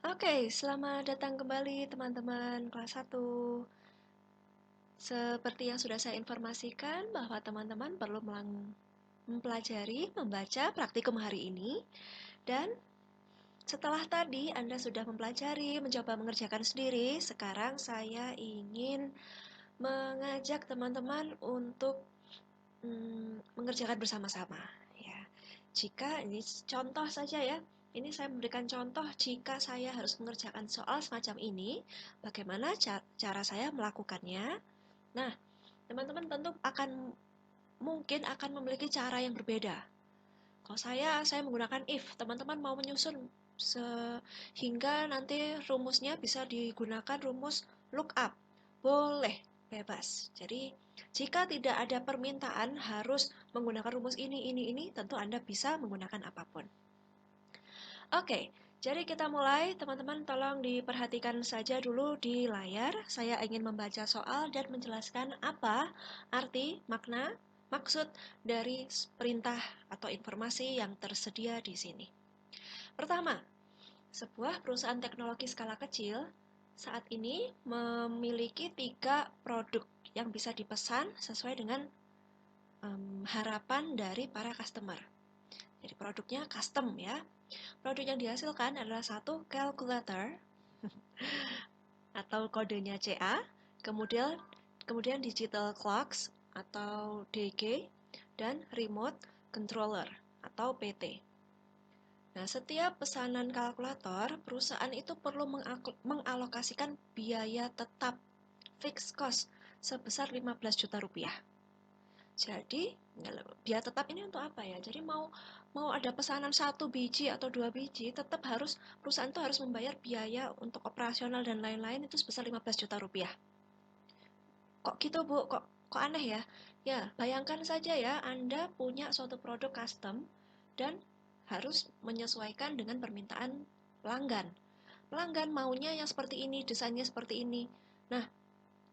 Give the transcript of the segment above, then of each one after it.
Oke, selamat datang kembali teman-teman kelas 1. Seperti yang sudah saya informasikan bahwa teman-teman perlu mempelajari membaca praktikum hari ini. Dan setelah tadi Anda sudah mempelajari, mencoba mengerjakan sendiri, sekarang saya ingin mengajak teman-teman untuk mengerjakan bersama-sama. Ya, jika ini contoh saja ya, ini saya memberikan contoh jika saya harus mengerjakan soal semacam ini, bagaimana cara saya melakukannya. Nah, teman-teman tentu mungkin akan memiliki cara yang berbeda. Kalau saya menggunakan if, teman-teman mau menyusun sehingga nanti rumusnya bisa digunakan rumus lookup. Boleh, bebas. Jadi, jika tidak ada permintaan harus menggunakan rumus ini, tentu Anda bisa menggunakan apapun. Oke, jadi kita mulai. Teman-teman tolong diperhatikan saja dulu di layar. Saya ingin membaca soal dan menjelaskan apa arti, makna, maksud dari perintah atau informasi yang tersedia di sini. Pertama, sebuah perusahaan teknologi skala kecil saat ini memiliki 3 produk yang bisa dipesan sesuai dengan harapan dari para customer. Jadi produknya custom ya. Produk yang dihasilkan adalah satu calculator atau kodenya CA, kemudian digital clocks atau DG, dan remote controller atau PT. Nah, setiap pesanan kalkulator, perusahaan itu perlu mengalokasikan biaya tetap fixed cost sebesar 15 juta rupiah. Jadi, biaya tetap ini untuk apa ya? Jadi mau ada pesanan 1 biji atau 2 biji, tetap perusahaan itu harus membayar biaya untuk operasional dan lain-lain itu sebesar 15 juta rupiah. Kok gitu, Bu? Kok aneh ya? Ya, bayangkan saja ya, Anda punya suatu produk custom dan harus menyesuaikan dengan permintaan pelanggan. Pelanggan maunya yang seperti ini, desainnya seperti ini. Nah,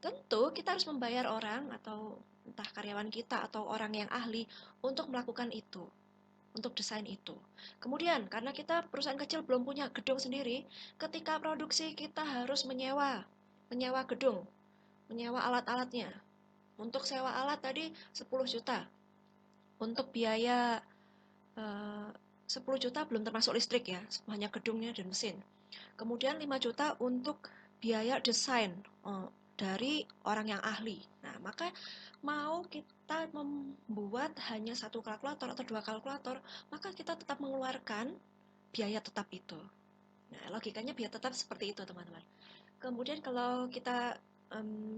tentu kita harus membayar orang atau entah karyawan kita atau orang yang ahli untuk melakukan itu, untuk desain itu. Kemudian, karena kita perusahaan kecil belum punya gedung sendiri, ketika produksi kita harus menyewa gedung, menyewa alat-alatnya. Untuk sewa alat tadi 10 juta. Untuk biaya 10 juta belum termasuk listrik ya, hanya gedungnya dan mesin. Kemudian 5 juta untuk biaya desain dari orang yang ahli. Nah, maka mau kita membuat hanya satu kalkulator atau 2 kalkulator, maka kita tetap mengeluarkan biaya tetap itu. Nah, logikanya biaya tetap seperti itu, teman-teman. Kemudian kalau kita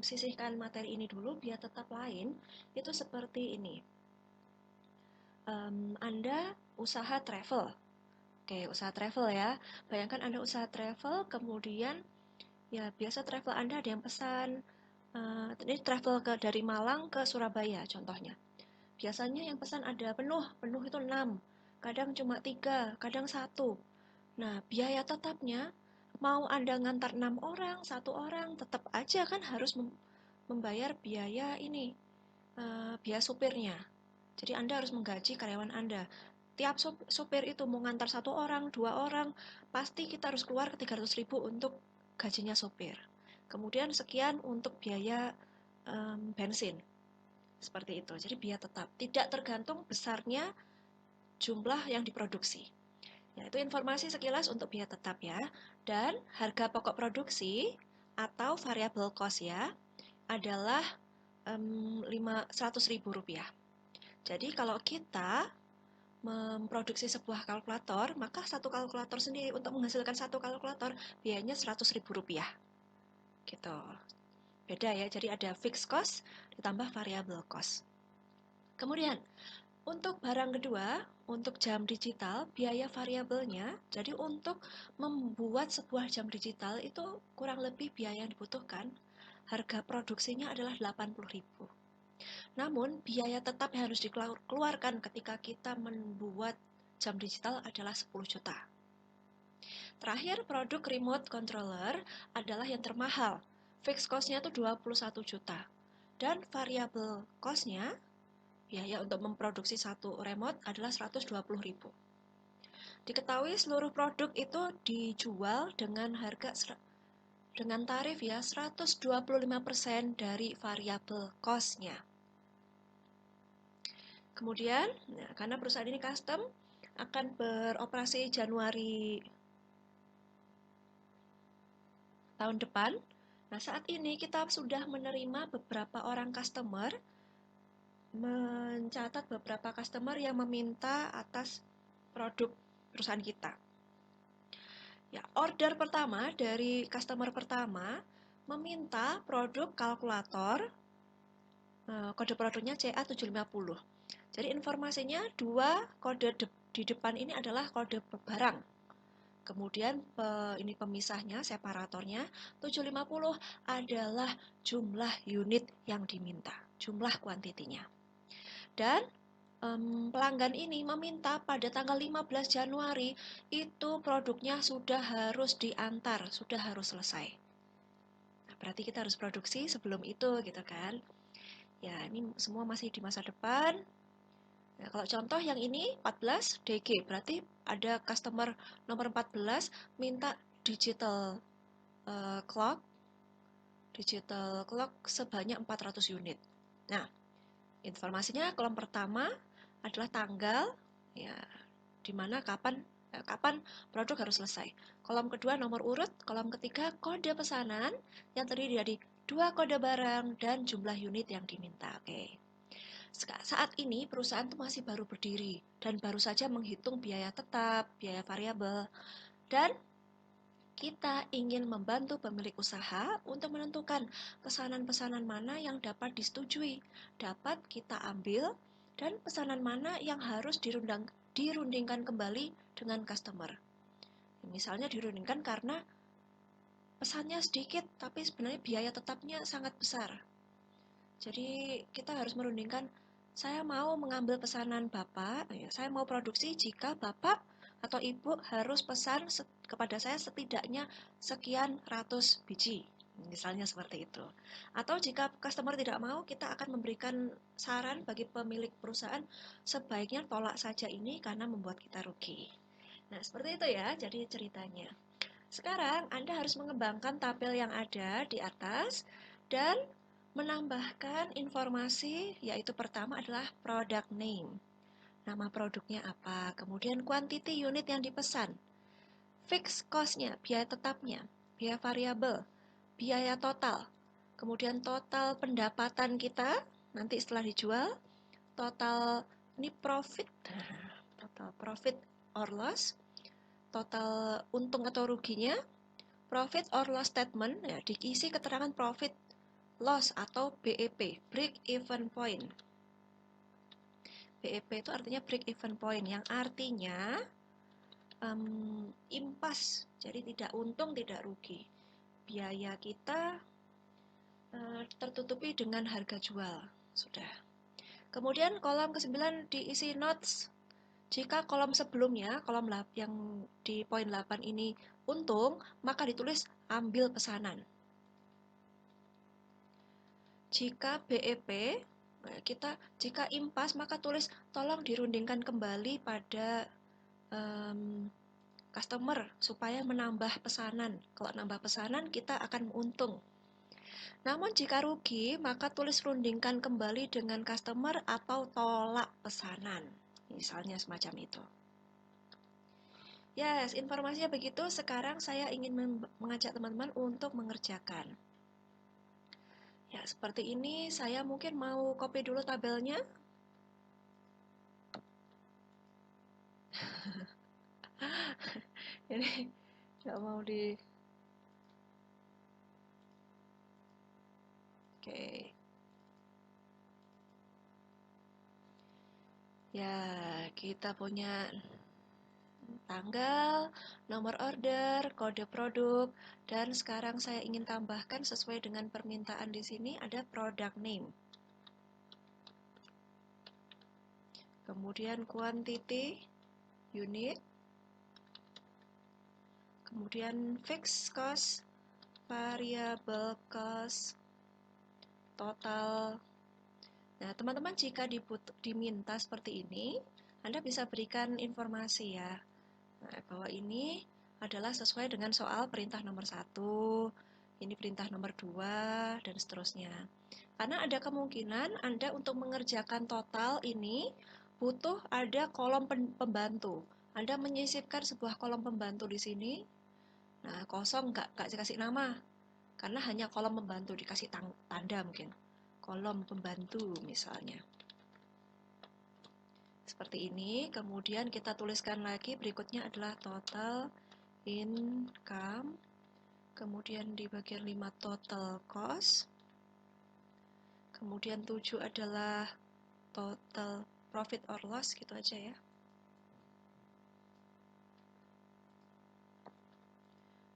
sisihkan materi ini dulu, biaya tetap lain itu seperti ini. Anda usaha travel. Oke, usaha travel ya. Bayangkan Anda usaha travel, kemudian ya biasa travel Anda ada yang pesan, ini travel dari Malang ke Surabaya contohnya. Biasanya yang pesan ada penuh itu 6, kadang cuma 3, kadang 1. Nah, biaya tetapnya, mau Anda ngantar 6 orang, 1 orang, tetap aja kan harus membayar biaya ini, biaya supirnya. Jadi Anda harus menggaji karyawan Anda. Tiap supir itu mau ngantar 1 orang, 2 orang, pasti kita harus keluar ke 300.000 untuk gajinya supir. Kemudian sekian untuk biaya bensin. Seperti itu. Jadi biaya tetap. Tidak tergantung besarnya jumlah yang diproduksi. Ya, itu informasi sekilas untuk biaya tetap ya. Dan harga pokok produksi atau variable cost ya adalah 100.000 rupiah. Jadi kalau kita memproduksi sebuah kalkulator, maka satu kalkulator sendiri untuk menghasilkan satu kalkulator biayanya 100.000 rupiah. Gitu. Beda ya, jadi ada fixed cost ditambah variable cost. Kemudian, untuk barang kedua, untuk jam digital, biaya variabelnya, jadi untuk membuat sebuah jam digital itu kurang lebih biaya yang dibutuhkan, harga produksinya adalah 80.000. Namun, biaya tetap yang harus dikeluarkan ketika kita membuat jam digital adalah 10 juta. Terakhir, produk remote controller adalah yang termahal. Fixed cost-nya itu 21 juta. Dan variable cost-nya, biaya untuk memproduksi satu remote adalah 120.000. Diketahui seluruh produk itu dijual dengan dengan tarif ya 125% dari variabel cost-nya. Kemudian, karena perusahaan ini custom akan beroperasi Januari tahun depan. Nah, saat ini kita sudah menerima beberapa orang customer, mencatat beberapa customer yang meminta atas produk perusahaan kita. Ya, order pertama dari customer pertama meminta produk kalkulator, kode produknya CA750. Jadi informasinya dua kode di depan ini adalah kode barang. Kemudian ini pemisahnya, separatornya 750 adalah jumlah unit yang diminta, jumlah kuantitinya. Dan pelanggan ini meminta pada tanggal 15 Januari itu produknya sudah harus diantar, sudah harus selesai. Nah, berarti kita harus produksi sebelum itu gitu kan. Ya, ini semua masih di masa depan. Nah, kalau contoh yang ini 14 DG, berarti ada customer nomor 14 minta digital clock sebanyak 400 unit. Nah, informasinya kolom pertama adalah tanggal, ya, dimana kapan produk harus selesai. Kolom kedua nomor urut, kolom ketiga kode pesanan yang terdiri dari dua kode barang dan jumlah unit yang diminta. Oke. Saat ini perusahaan itu masih baru berdiri dan baru saja menghitung biaya tetap, biaya variabel, dan kita ingin membantu pemilik usaha untuk menentukan pesanan-pesanan mana yang dapat disetujui, dapat kita ambil, dan pesanan mana yang harus dirundingkan kembali dengan customer. Misalnya dirundingkan karena pesannya sedikit, tapi sebenarnya biaya tetapnya sangat besar. Jadi kita harus merundingkan, saya mau mengambil pesanan Bapak, saya mau produksi jika Bapak atau Ibu harus pesan kepada saya setidaknya sekian ratus biji. Misalnya seperti itu. Atau jika customer tidak mau, kita akan memberikan saran bagi pemilik perusahaan, sebaiknya tolak saja ini karena membuat kita rugi. Nah, seperti itu ya, jadi ceritanya. Sekarang Anda harus mengembangkan tabel yang ada di atas dan menambahkan informasi, yaitu pertama adalah product name. Nama produknya apa, kemudian quantity unit yang dipesan, fixed cost-nya, biaya tetapnya, biaya variabel, biaya total, kemudian total pendapatan kita nanti setelah dijual, total ini profit, total profit or loss, total untung atau ruginya, profit or loss statement, ya, diisi keterangan profit loss atau BEP, break even point. BEP itu artinya break even point, yang artinya impas, jadi tidak untung tidak rugi. Biaya kita tertutupi dengan harga jual, sudah. Kemudian kolom ke-9 diisi notes. Jika kolom sebelumnya, kolom yang di poin 8 ini untung, maka ditulis ambil pesanan. Jika BEP, jika impas, maka tulis tolong dirundingkan kembali pada customer supaya menambah pesanan. Kalau nambah pesanan, kita akan untung. Namun jika rugi, maka tulis rundingkan kembali dengan customer atau tolak pesanan. Misalnya semacam itu. Yes, informasinya begitu. Sekarang saya ingin mengajak teman-teman untuk mengerjakan. Ya, seperti ini. Saya mungkin mau copy dulu tabelnya. Ini nggak mau di... Oke. Ya, kita punya tanggal, nomor order, kode produk, dan sekarang saya ingin tambahkan sesuai dengan permintaan di sini ada product name. Kemudian quantity, unit, kemudian fixed cost, variable cost, total. Nah, teman-teman jika diminta seperti ini, Anda bisa berikan informasi ya. Nah, bahwa ini adalah sesuai dengan soal perintah nomor 1, ini perintah nomor 2, dan seterusnya. Karena ada kemungkinan Anda untuk mengerjakan total ini butuh ada kolom pembantu. Anda menyisipkan sebuah kolom pembantu di sini. Nah, kosong nggak dikasih nama. Karena hanya kolom pembantu, dikasih tanda mungkin. Kolom pembantu misalnya. Seperti ini, kemudian kita tuliskan lagi berikutnya adalah total income, kemudian di bagian 5 total cost, kemudian 7 adalah total profit or loss, gitu aja ya.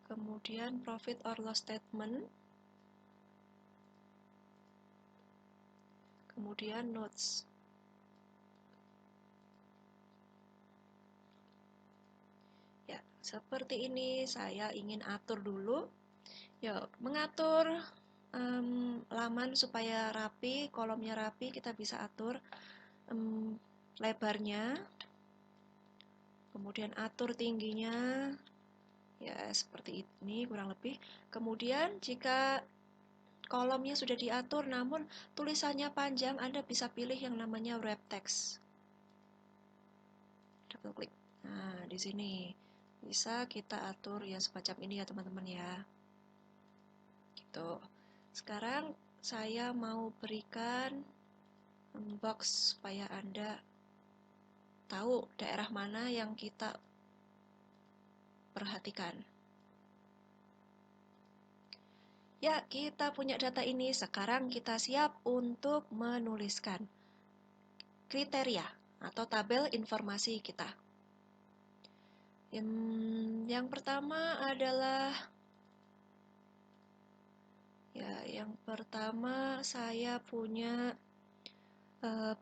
Kemudian profit or loss statement, kemudian notes. Ya, seperti ini saya ingin atur dulu. Ya, mengatur laman supaya rapi, kolomnya rapi, kita bisa atur lebarnya, kemudian atur tingginya, ya seperti ini kurang lebih. Kemudian jika kolomnya sudah diatur namun tulisannya panjang, Anda bisa pilih yang namanya wrap text. Double klik. Nah, di sini bisa kita atur ya semacam ini ya teman-teman ya. Gitu. Sekarang saya mau berikan box supaya Anda tahu daerah mana yang kita perhatikan. Ya, kita punya data ini. Sekarang kita siap untuk menuliskan kriteria atau tabel informasi kita. Yang pertama adalah saya punya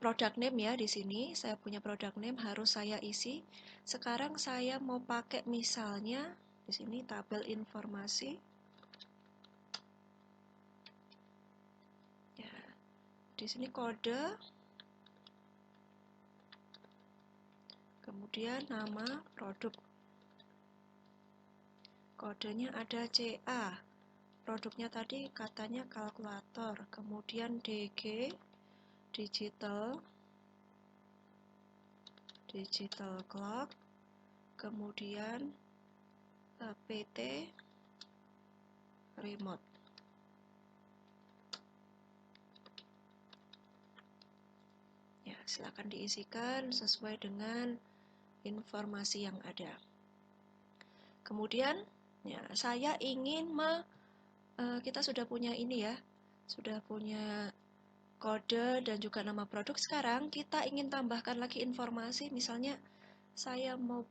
product name ya di sini. Saya punya product name harus saya isi. Sekarang saya mau pakai misalnya di sini tabel informasi. Ya, di sini kode. Kemudian nama produk. Kodenya ada CA. Produknya tadi katanya kalkulator. Kemudian DG, digital clock. Kemudian PT, remote. Ya, silakan diisikan sesuai dengan informasi yang ada. Kemudian, ya, saya ingin kita sudah punya ini ya, sudah punya kode dan juga nama produk. Sekarang kita ingin tambahkan lagi informasi, misalnya saya mau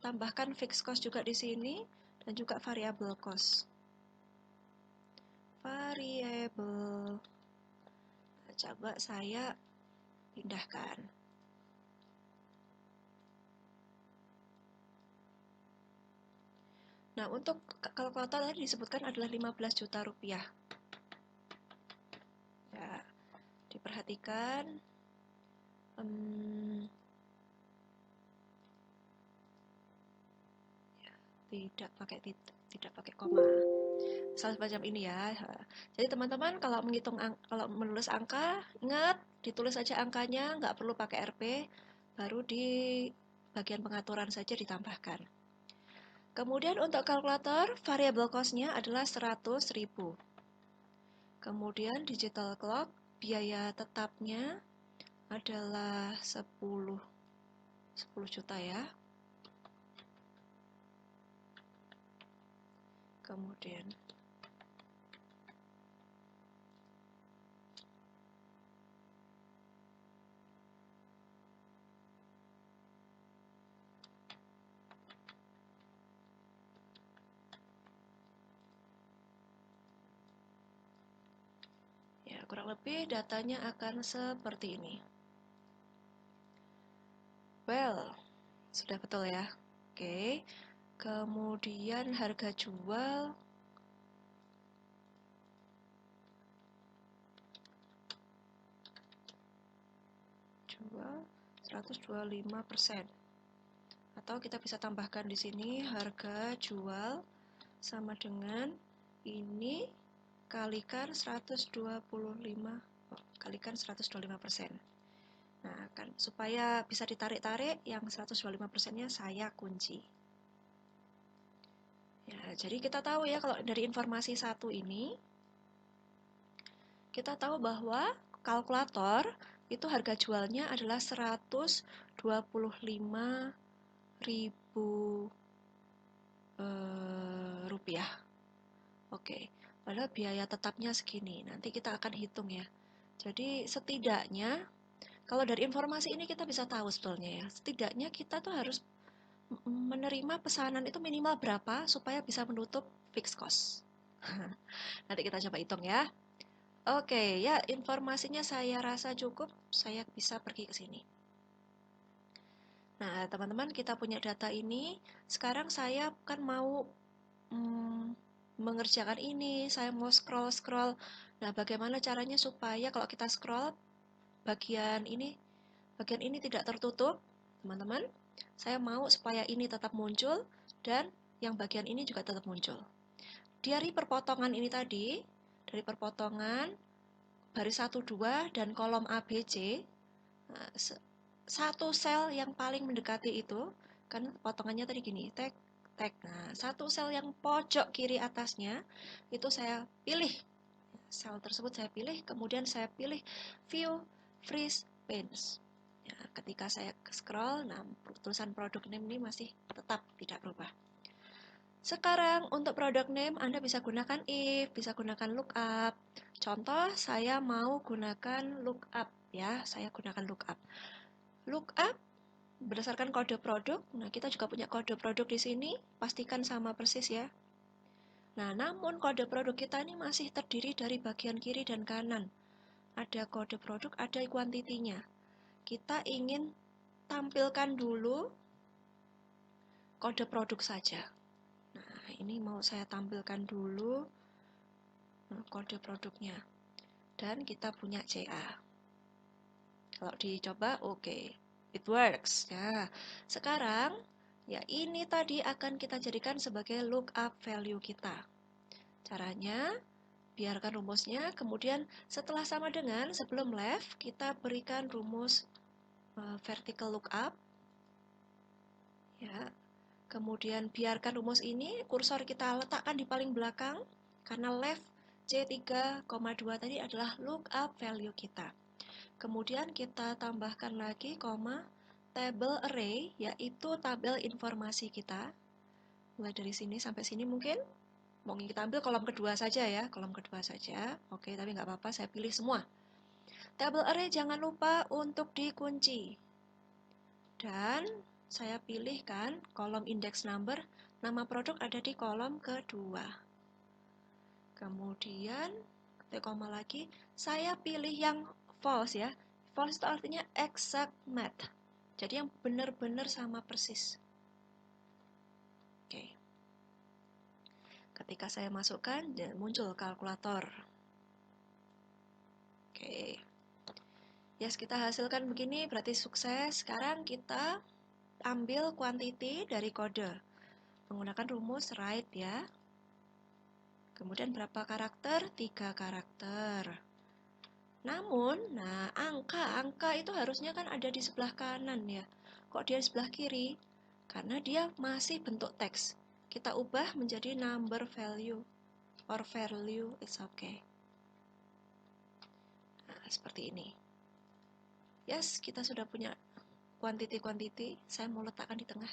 tambahkan fixed cost juga di sini dan juga variable cost. Variable. Nah, coba saya pindahkan. Nah, untuk kalkulator tadi disebutkan adalah 15 juta rupiah. Ya, diperhatikan. Ya, tidak pakai koma. Misal semacam ini ya. Jadi teman-teman kalau menulis angka, ingat ditulis saja angkanya, nggak perlu pakai RP, baru di bagian pengaturan saja ditambahkan. Kemudian untuk kalkulator, variable cost-nya adalah 100.000. Kemudian digital clock, biaya tetapnya adalah 10 juta ya. Kemudian ya, kurang lebih datanya akan seperti ini. Well, sudah betul ya. Oke. Kemudian harga jual 125%. Atau kita bisa tambahkan di sini harga jual sama dengan ini kalikan 125, kalikan 125%. Nah, kan supaya bisa ditarik-tarik yang 125%-nya saya kunci. Ya, jadi kita tahu ya kalau dari informasi satu ini kita tahu bahwa kalkulator itu harga jualnya adalah 125.000 rupiah. Oke, padahal biaya tetapnya segini. Nanti kita akan hitung ya. Jadi setidaknya kalau dari informasi ini kita bisa tahu sebetulnya ya. Setidaknya kita tuh harus menerima pesanan itu minimal berapa supaya bisa menutup fixed cost. Nanti kita coba hitung ya. Oke, ya informasinya saya rasa cukup. Saya bisa pergi ke sini. Nah, teman-teman kita punya data ini. Sekarang saya kan mau mengerjakan ini, saya mau scroll-scroll. Nah, bagaimana caranya supaya kalau kita scroll bagian ini tidak tertutup, teman-teman? Saya mau supaya ini tetap muncul dan yang bagian ini juga tetap muncul. Dari perpotongan ini tadi, dari perpotongan baris 1, 2 dan kolom ABC, satu sel yang paling mendekati itu, kan potongannya tadi gini, tag, tag. Nah, satu sel yang pojok kiri atasnya, itu saya pilih. Sel tersebut saya pilih, kemudian saya pilih View Freeze Panes. Ya, ketika saya scroll, nah tulisan product name ini masih tetap tidak berubah. Sekarang untuk product name Anda bisa gunakan if, bisa gunakan lookup. Contoh saya mau gunakan lookup ya, saya gunakan lookup. Lookup berdasarkan kode produk. Nah, kita juga punya kode produk di sini, pastikan sama persis ya. Nah, namun kode produk kita ini masih terdiri dari bagian kiri dan kanan. Ada kode produk, ada kuantitinya. Kita ingin tampilkan dulu kode produk saja. Nah, ini mau saya tampilkan dulu kode produknya. Dan kita punya CA. Kalau dicoba, oke. It works. Ya. Sekarang, ya ini tadi akan kita jadikan sebagai lookup value kita. Caranya, biarkan rumusnya, kemudian setelah sama dengan sebelum left, kita berikan rumus vertical lookup. Ya. Kemudian biarkan rumus ini, kursor kita letakkan di paling belakang, karena left C3,2 tadi adalah lookup value kita. Kemudian kita tambahkan lagi koma table array, yaitu tabel informasi kita. Mulai dari sini sampai sini mungkin. Mungkin kita ambil kolom kedua saja ya, kolom kedua saja. Oke, tapi nggak apa-apa, saya pilih semua. Table array jangan lupa untuk dikunci. Dan saya pilihkan kolom index number, nama produk ada di kolom kedua. Kemudian, koma lagi, saya pilih yang false ya. False itu artinya exact match. Jadi yang benar-benar sama persis. Oke. Ketika saya masukkan, muncul kalkulator. Oke. Yes, kita hasilkan begini, berarti sukses. Sekarang kita ambil quantity dari kode. Menggunakan rumus write ya. Kemudian berapa karakter? 3 karakter. Namun, nah angka itu harusnya kan ada di sebelah kanan ya. Kok dia di sebelah kiri? Karena dia masih bentuk teks. Kita ubah menjadi number value or value, it's okay. Nah, seperti ini. Yes, kita sudah punya quantity. Saya mau letakkan di tengah.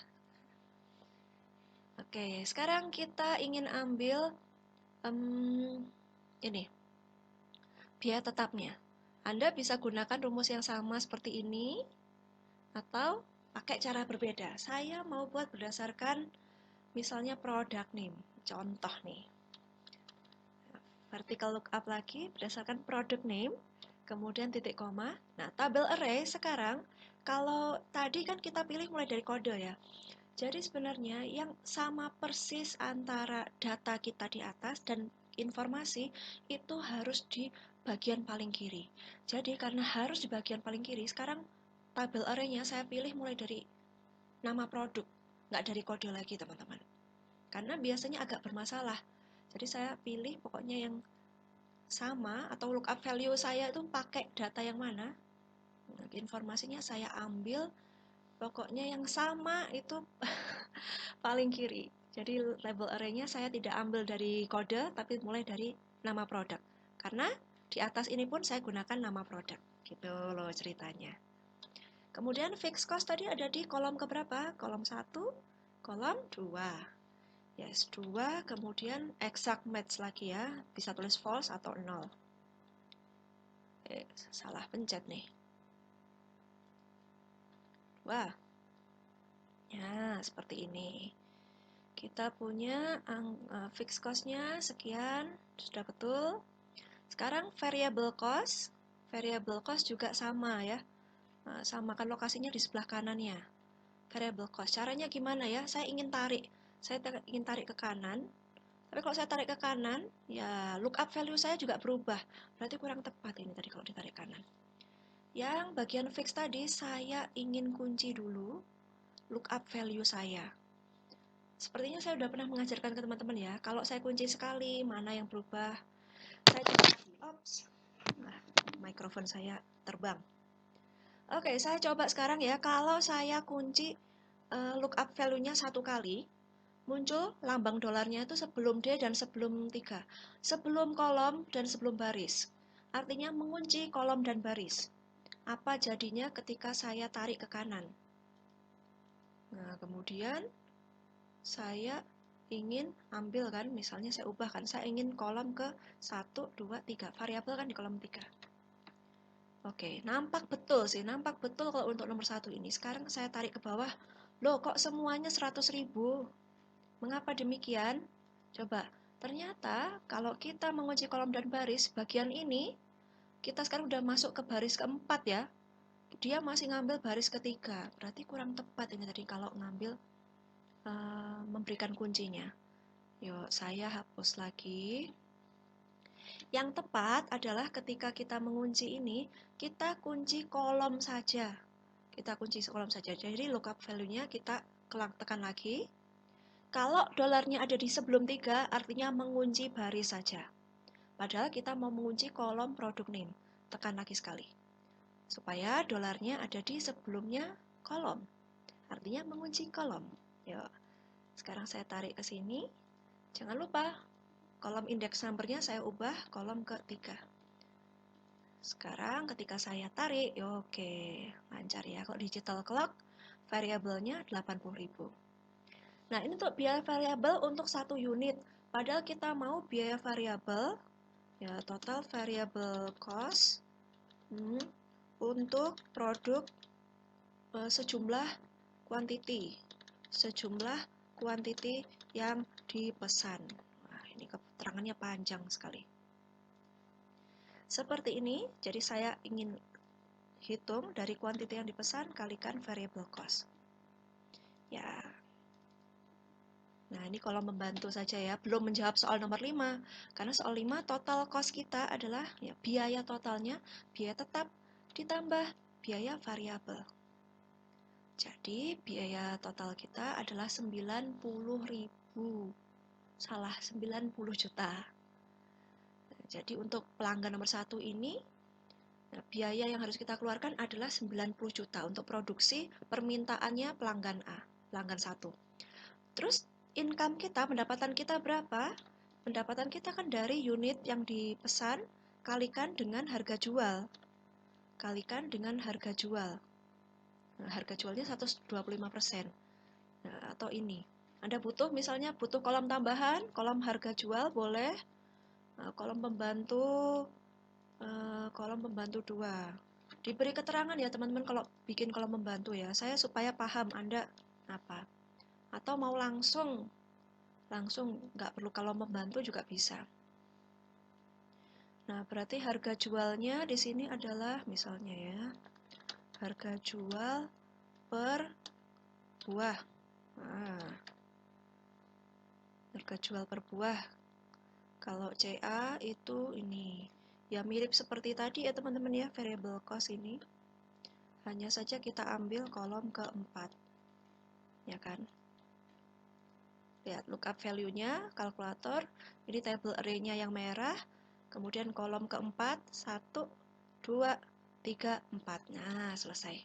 Oke, sekarang kita ingin ambil ini biaya tetapnya. Anda bisa gunakan rumus yang sama seperti ini atau pakai cara berbeda. Saya mau buat berdasarkan misalnya product name. Contoh nih. Vertical lookup lagi berdasarkan product name, kemudian titik koma. Nah, tabel array sekarang kalau tadi kan kita pilih mulai dari kode ya. Jadi sebenarnya yang sama persis antara data kita di atas dan informasi itu harus di bagian paling kiri. Jadi karena harus di bagian paling kiri, sekarang tabel array-nya saya pilih mulai dari nama produk, nggak dari kode lagi teman-teman. Karena biasanya agak bermasalah. Jadi saya pilih pokoknya yang sama atau lookup value saya itu pakai data yang mana. Informasinya saya ambil pokoknya yang sama itu paling kiri. Jadi label array-nya saya tidak ambil dari kode tapi mulai dari nama produk. Karena di atas ini pun saya gunakan nama produk. Gitu loh ceritanya. Kemudian fixed cost tadi ada di kolom keberapa? Kolom 1, kolom 2. Yes, 2, kemudian exact match lagi ya. Bisa tulis false atau 0. Salah pencet nih. Wah. Ya, seperti ini. Kita punya fixed cost-nya sekian, sudah betul. Sekarang variable cost juga sama ya. Samakan lokasinya di sebelah kanannya. Variable cost. Caranya gimana ya? Saya ingin tarik ke kanan. Tapi kalau saya tarik ke kanan, ya lookup value saya juga berubah. Berarti kurang tepat ini tadi kalau ditarik kanan. Yang bagian fix tadi saya ingin kunci dulu lookup value saya. Sepertinya saya sudah pernah mengajarkan ke teman-teman ya. Kalau saya kunci sekali, mana yang berubah? Saya coba. Nah, mikrofon saya terbang. Oke, saya coba sekarang ya. Kalau saya kunci lookup value-nya 1 kali, muncul lambang dolarnya itu sebelum D dan sebelum 3. Sebelum kolom dan sebelum baris. Artinya mengunci kolom dan baris. Apa jadinya ketika saya tarik ke kanan? Nah, kemudian saya ingin ambil kan, misalnya saya ubahkan, saya ingin kolom ke 1, 2, 3. Variabel kan di kolom 3. Oke, nampak betul sih, nampak betul kalau untuk nomor 1 ini. Sekarang saya tarik ke bawah. Loh, kok semuanya 100.000? Mengapa demikian? Coba, ternyata kalau kita mengunci kolom dan baris, bagian ini, kita sekarang udah masuk ke baris keempat ya. Dia masih ngambil baris ketiga. Berarti kurang tepat ini tadi kalau ngambil memberikan kuncinya. Yuk, saya hapus lagi. Yang tepat adalah ketika kita mengunci ini, kita kunci kolom saja. Kita kunci kolom saja. Jadi lookup value-nya kita tekan lagi. Kalau dolarnya ada di sebelum 3, artinya mengunci baris saja. Padahal kita mau mengunci kolom produk name. Tekan lagi sekali. Supaya dolarnya ada di sebelumnya kolom. Artinya mengunci kolom. Yuk. Sekarang saya tarik ke sini. Jangan lupa, kolom index number-nya saya ubah kolom ke-3. Sekarang ketika saya tarik, oke, lancar ya. Kalau digital clock, variabelnya 80.000. Nah, ini untuk biaya variabel untuk 1 unit. Padahal kita mau biaya variabel, ya total variable cost untuk produk sejumlah quantity yang dipesan. Nah, ini keterangannya panjang sekali. Seperti ini, jadi saya ingin hitung dari quantity yang dipesan kalikan variable cost. Ya. Nah, ini kolom membantu saja ya, belum menjawab soal nomor 5. Karena soal 5 total cost kita adalah ya, biaya totalnya, biaya tetap ditambah biaya variabel. Jadi, biaya total kita adalah 90.000. Salah, 90 juta. Jadi, untuk pelanggan nomor 1 ini, nah, biaya yang harus kita keluarkan adalah 90 juta untuk produksi permintaannya pelanggan A, pelanggan 1. Terus, income kita, pendapatan kita berapa? Pendapatan kita kan dari unit yang dipesan, kalikan dengan harga jual. Kalikan dengan harga jual. Nah, harga jualnya 125%. Nah, atau ini. Anda butuh misalnya butuh kolom tambahan, kolom harga jual boleh. Nah, kolom pembantu 2. Diberi keterangan ya teman-teman kalau bikin kolom pembantu ya. Saya supaya paham Anda apa. Atau mau langsung nggak perlu kolom pembantu juga bisa. Nah, berarti harga jualnya di sini adalah misalnya ya, harga jual per buah. Nah, harga jual per buah. Kalau CA itu ini. Ya mirip seperti tadi ya teman-teman ya, variable cost ini. Hanya saja kita ambil kolom keempat. ya kan? Lihat lookup value-nya, kalkulator, ini table array-nya yang merah, kemudian kolom keempat, 1, 2, 3, 4. Nah, selesai.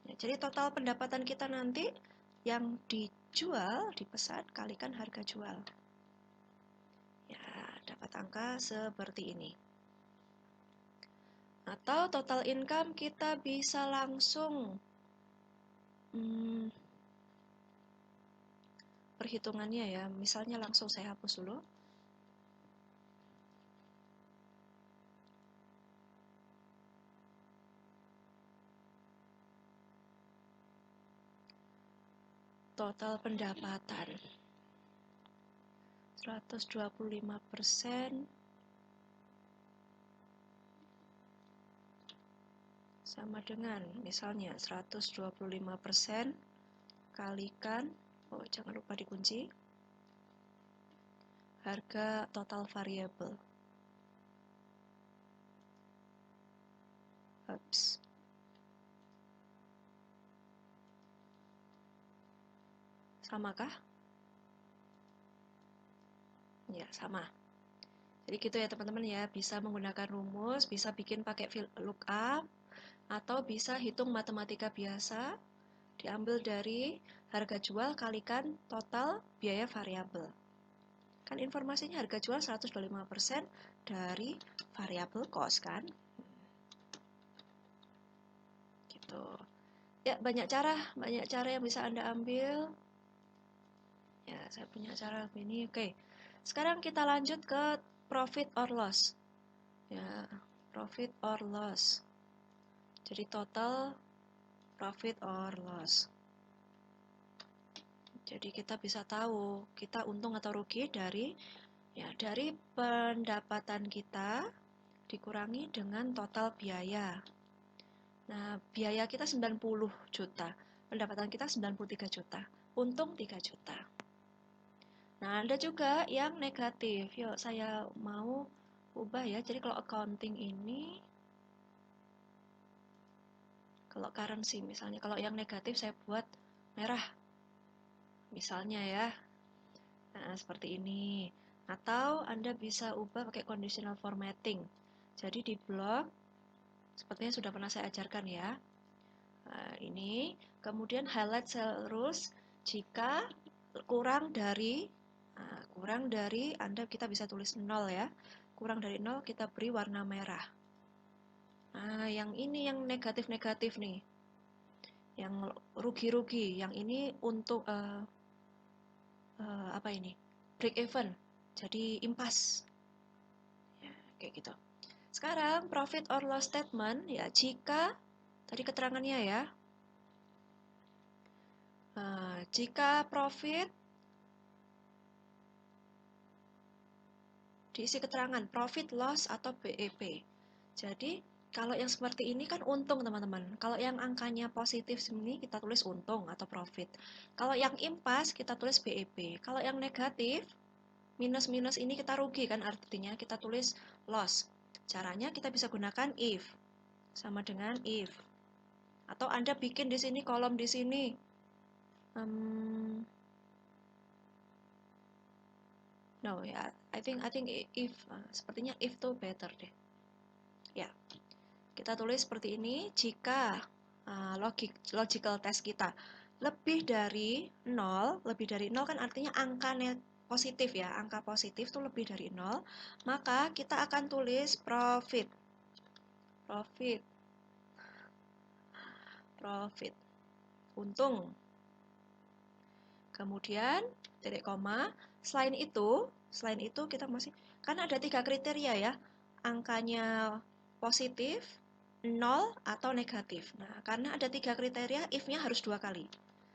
Ya, jadi total pendapatan kita nanti yang dijual, dipesan, kalikan harga jual. Ya, dapat angka seperti ini. Atau total income kita bisa langsung perhitungannya ya, misalnya langsung saya hapus dulu. Total pendapatan 125% sama dengan misalnya 125% kalikan, oh jangan lupa dikunci, harga total variabel. Ups. Samakah? Ya, sama. Jadi gitu ya teman-teman ya, bisa menggunakan rumus, bisa bikin pakai lookup, atau bisa hitung matematika biasa, diambil dari harga jual kalikan total biaya variabel. Kan informasinya harga jual 125% dari variabel cost kan? Gitu. Ya, banyak cara yang bisa Anda ambil. Ya, saya punya cara begini. Oke. Sekarang kita lanjut ke profit or loss. Ya, profit or loss. Jadi total profit or loss. Jadi kita bisa tahu kita untung atau rugi dari pendapatan kita dikurangi dengan total biaya. Nah, biaya kita 90 juta, pendapatan kita 93 juta, untung 3 juta. Nah, ada juga yang negatif. Yuk, saya mau ubah ya. Jadi kalau accounting ini, kalau currency misalnya, kalau yang negatif saya buat merah. Misalnya ya. Nah, seperti ini. Atau Anda bisa ubah pakai conditional formatting. Jadi di blok, sepertinya sudah pernah saya ajarkan ya. Nah, ini, kemudian highlight cell rules jika kurang dari kita bisa tulis 0 ya. Kurang dari 0 kita beri warna merah. Nah, yang ini yang negatif-negatif nih. Yang rugi-rugi, yang ini untuk apa ini? Break even. Jadi impas. Ya, kayak gitu. Sekarang profit or loss statement ya jika tadi keterangannya ya. Jika profit diisi keterangan profit, loss, atau BEP. Jadi, kalau yang seperti ini kan untung teman-teman. Kalau yang angkanya positif sini kita tulis untung atau profit. Kalau yang impas kita tulis BEP. Kalau yang negatif, minus-minus ini kita rugi kan artinya kita tulis loss. Caranya kita bisa gunakan if. Sama dengan if. Atau Anda bikin di sini kolom di sini. No ya, I think if sepertinya if tuh better deh. Ya, kita tulis seperti ini. Jika logical test kita lebih dari 0 kan artinya angka positif ya, angka positif tuh lebih dari 0, maka kita akan tulis profit, untung. Kemudian titik koma. Selain itu kita masih kan ada 3 kriteria ya, angkanya positif, 0, atau negatif. Nah, karena ada 3 kriteria, if-nya harus 2 kali.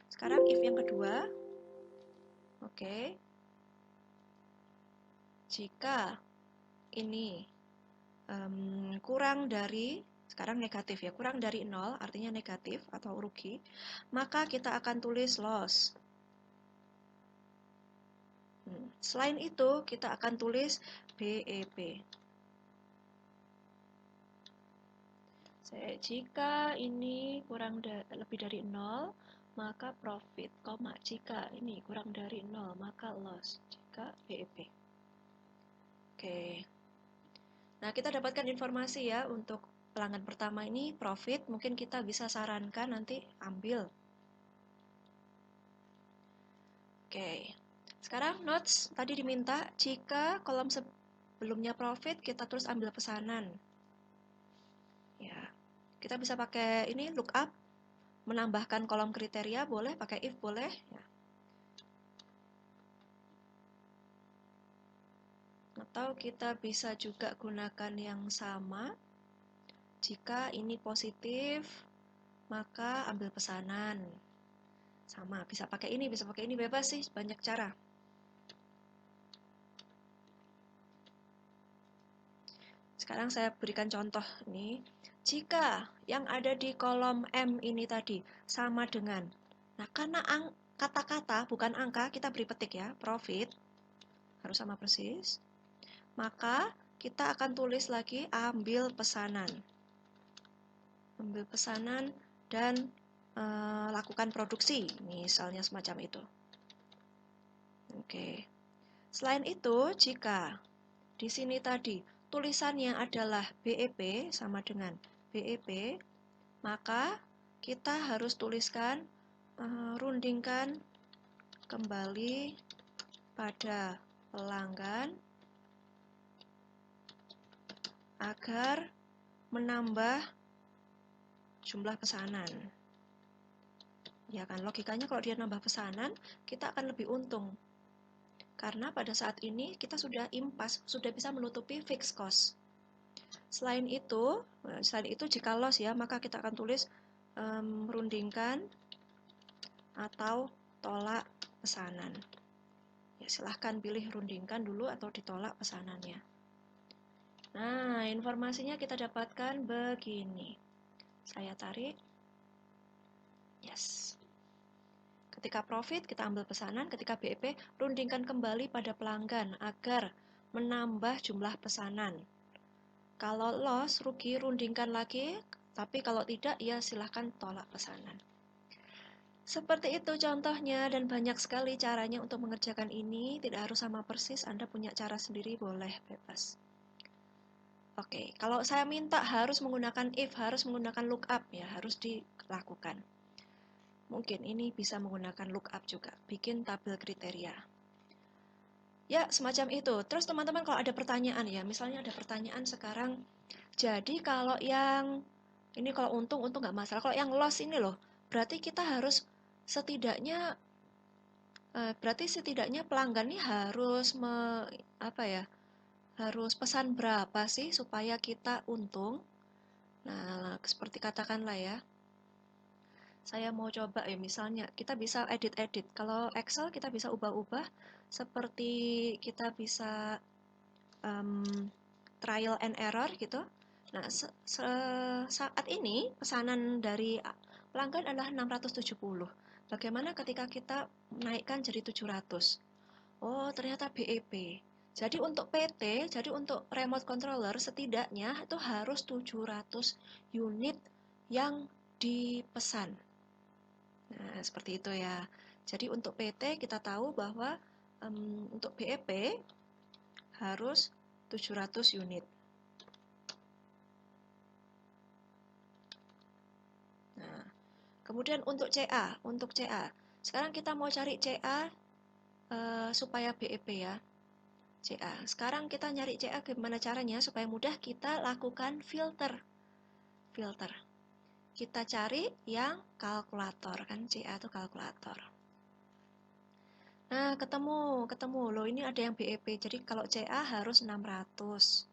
Sekarang if yang kedua, oke. Jika ini kurang dari, sekarang negatif ya, kurang dari 0 artinya negatif atau rugi, maka kita akan tulis loss. Selain itu, kita akan tulis BEP. Jika ini lebih dari 0, maka profit, jika ini kurang dari 0, maka loss, jika BEP. Oke. Nah, kita dapatkan informasi ya untuk pelanggan pertama ini profit, mungkin kita bisa sarankan nanti ambil. Oke. Sekarang notes tadi diminta jika kolom sebelumnya profit kita terus ambil pesanan. Ya. Kita bisa pakai ini lookup, menambahkan kolom kriteria boleh, pakai if boleh ya. Atau kita bisa juga gunakan yang sama. Jika ini positif, maka ambil pesanan. Sama, bisa pakai ini, bebas sih, banyak cara. Sekarang saya berikan contoh nih. Jika yang ada di kolom M ini tadi sama dengan, nah karena kata-kata bukan angka, kita beri petik ya, profit, harus sama persis. Maka kita akan tulis lagi ambil pesanan. Ambil pesanan dan lakukan produksi, misalnya semacam itu. Oke. Selain itu, jika di sini tadi tulisannya adalah BEP sama dengan BEP, maka kita harus tuliskan rundingkan kembali pada pelanggan agar menambah jumlah pesanan. Ya kan, logikanya kalau dia nambah pesanan, kita akan lebih untung. Karena pada saat ini kita sudah impas, sudah bisa menutupi fixed cost. Selain itu jika loss ya, maka kita akan tulis rundingkan atau tolak pesanan. Ya, silahkan pilih rundingkan dulu atau ditolak pesanannya. Nah, informasinya kita dapatkan begini. Saya tarik. Yes. Ketika profit, kita ambil pesanan. Ketika BEP, rundingkan kembali pada pelanggan agar menambah jumlah pesanan. Kalau loss, rugi, rundingkan lagi. Tapi kalau tidak, ya silahkan tolak pesanan. Seperti itu contohnya dan banyak sekali caranya untuk mengerjakan ini. Tidak harus sama persis, Anda punya cara sendiri, boleh bebas. Oke, kalau saya minta harus menggunakan if, harus menggunakan lookup, ya harus dilakukan. Mungkin ini bisa menggunakan lookup juga, bikin tabel kriteria. Ya, semacam itu. Terus teman-teman kalau ada pertanyaan ya, misalnya ada pertanyaan sekarang, jadi kalau yang, ini kalau untung nggak masalah, kalau yang loss ini loh, berarti kita harus setidaknya, pelanggan ini harus, harus pesan berapa sih supaya kita untung. Nah, seperti katakanlah ya, saya mau coba ya, misalnya kita bisa edit-edit. Kalau Excel kita bisa ubah-ubah, seperti kita bisa trial and error gitu. Nah, saat ini pesanan dari pelanggan adalah 670. Bagaimana ketika kita naikkan jadi 700? Oh, ternyata BEP. Jadi untuk PT, jadi untuk remote controller setidaknya itu harus 700 unit yang dipesan. Nah, seperti itu ya. Jadi untuk PT kita tahu bahwa untuk BEP harus 700 unit. Nah, kemudian untuk CA, sekarang kita mau cari CA supaya BEP ya. CA. Sekarang kita nyari CA gimana caranya supaya mudah, kita lakukan filter. Kita cari yang kalkulator, kan CA itu kalkulator. Nah, ketemu loh, ini ada yang BEP. Jadi kalau CA harus 600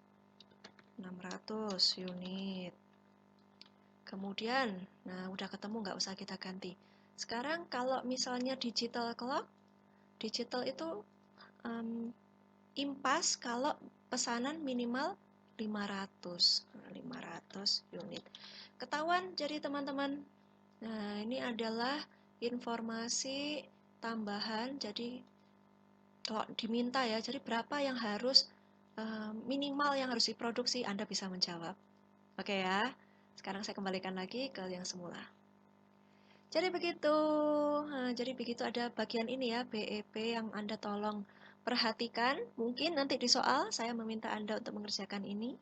unit. Kemudian, nah udah ketemu, nggak usah kita ganti. Sekarang kalau misalnya digital clock, digital itu impas kalau pesanan minimal 500 unit. Ketahuan jadi teman-teman. Nah, ini adalah informasi tambahan. Jadi kalau diminta ya, jadi berapa yang harus minimal yang harus diproduksi, Anda bisa menjawab. Oke ya. Sekarang saya kembalikan lagi ke yang semula. Jadi begitu. Jadi begitu ada bagian ini ya, BEP yang Anda tolong perhatikan. Mungkin nanti di soal saya meminta Anda untuk mengerjakan ini.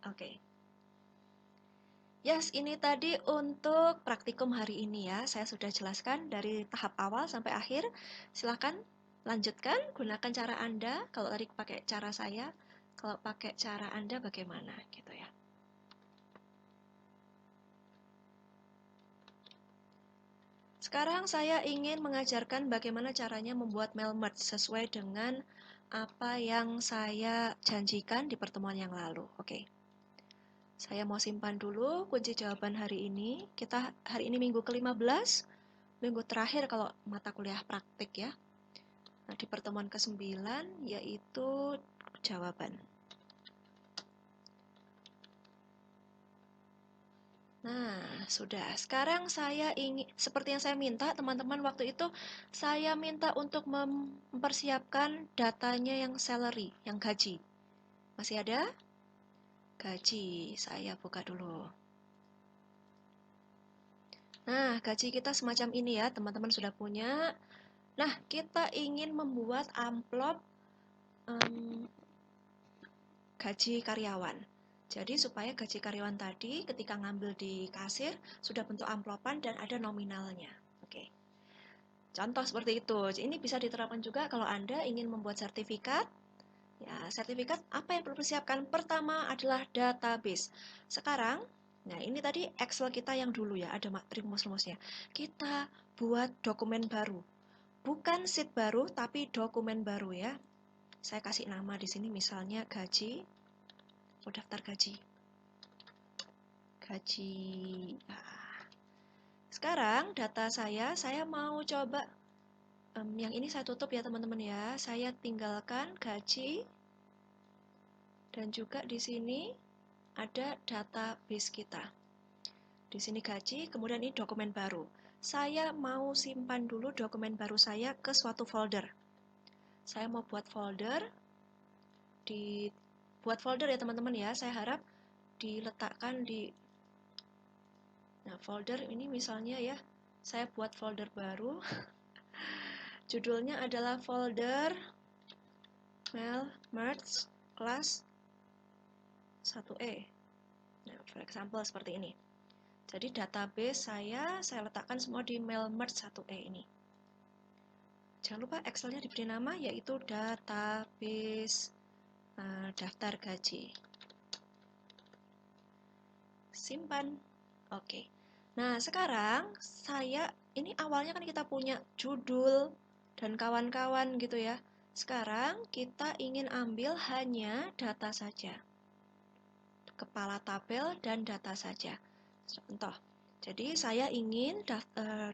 Oke. Yes, ini tadi untuk praktikum hari ini ya. Saya sudah jelaskan dari tahap awal sampai akhir. Silahkan lanjutkan, gunakan cara Anda. Kalau tadi pakai cara saya, kalau pakai cara Anda bagaimana gitu ya. Sekarang saya ingin mengajarkan bagaimana caranya membuat mail merge sesuai dengan apa yang saya janjikan di pertemuan yang lalu. Oke. Saya mau simpan dulu kunci jawaban hari ini. Kita hari ini minggu ke-15, minggu terakhir kalau mata kuliah praktik ya. Nah, di pertemuan ke-9 yaitu jawaban. Nah, sudah. Sekarang saya ingin, seperti yang saya minta, teman-teman waktu itu, saya minta untuk mempersiapkan datanya yang salary, yang gaji. Masih ada? Gaji, saya buka dulu. Nah, gaji kita semacam ini ya, teman-teman sudah punya. Nah, kita ingin membuat amplop gaji karyawan. Jadi supaya gaji karyawan tadi ketika ngambil di kasir sudah bentuk amplopan dan ada nominalnya. Oke. Contoh seperti itu. Ini bisa diterapkan juga kalau Anda ingin membuat sertifikat. Ya, sertifikat apa yang perlu disiapkan? Pertama adalah database. Sekarang, nah ini tadi Excel kita yang dulu ya, ada rumus-rumusnya. Kita buat dokumen baru. Bukan sheet baru, tapi dokumen baru ya. Saya kasih nama di sini misalnya gaji. Daftar gaji. Sekarang data saya mau coba yang ini saya tutup ya teman-teman ya. Saya tinggalkan gaji dan juga di sini ada database kita. Di sini gaji, kemudian ini dokumen baru. Saya mau simpan dulu dokumen baru saya ke suatu folder. Saya mau buat folder buat folder ya teman-teman ya. Saya harap diletakkan di folder ini misalnya ya. Saya buat folder baru. Judulnya adalah folder mail merge class 1E. Nah, for example seperti ini. Jadi database saya letakkan semua di mail merge 1E ini. Jangan lupa Excel-nya diberi nama yaitu database daftar gaji. Simpan. Oke. Nah, sekarang ini awalnya kan kita punya judul dan kawan-kawan gitu ya. Sekarang kita ingin ambil hanya data saja. Kepala tabel dan data saja. Contoh. Jadi saya ingin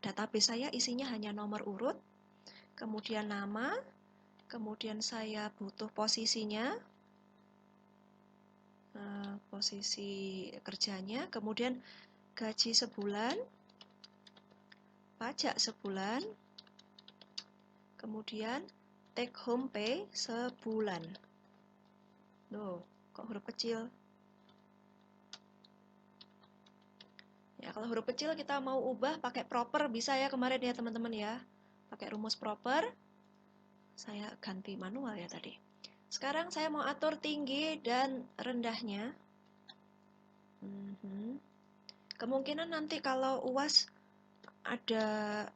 database saya isinya hanya nomor urut, kemudian nama, kemudian saya butuh posisinya, posisi kerjanya, kemudian gaji sebulan, pajak sebulan, kemudian take home pay sebulan. Loh, kok huruf kecil? Ya, kalau huruf kecil kita mau ubah pakai proper bisa ya kemarin ya teman-teman ya. Pakai rumus proper. Saya ganti manual ya tadi. Sekarang saya mau atur tinggi dan rendahnya. Kemungkinan nanti kalau UAS ada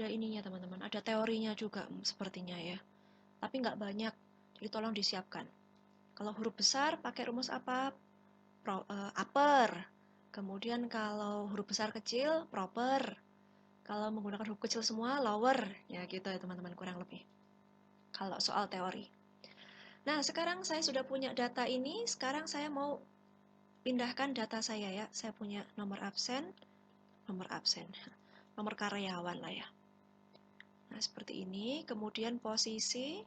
ininya teman-teman, ada teorinya juga sepertinya ya. Tapi nggak banyak, jadi tolong disiapkan. Kalau huruf besar pakai rumus apa? Upper. Kemudian kalau huruf besar kecil, proper. Kalau menggunakan huruf kecil semua, lower. Ya gitu ya teman-teman, kurang lebih. Kalau soal teori. Nah, sekarang saya sudah punya data ini. Sekarang saya mau pindahkan data saya ya. Saya punya nomor absen. Nomor karyawan lah ya. Nah, seperti ini. Kemudian posisi.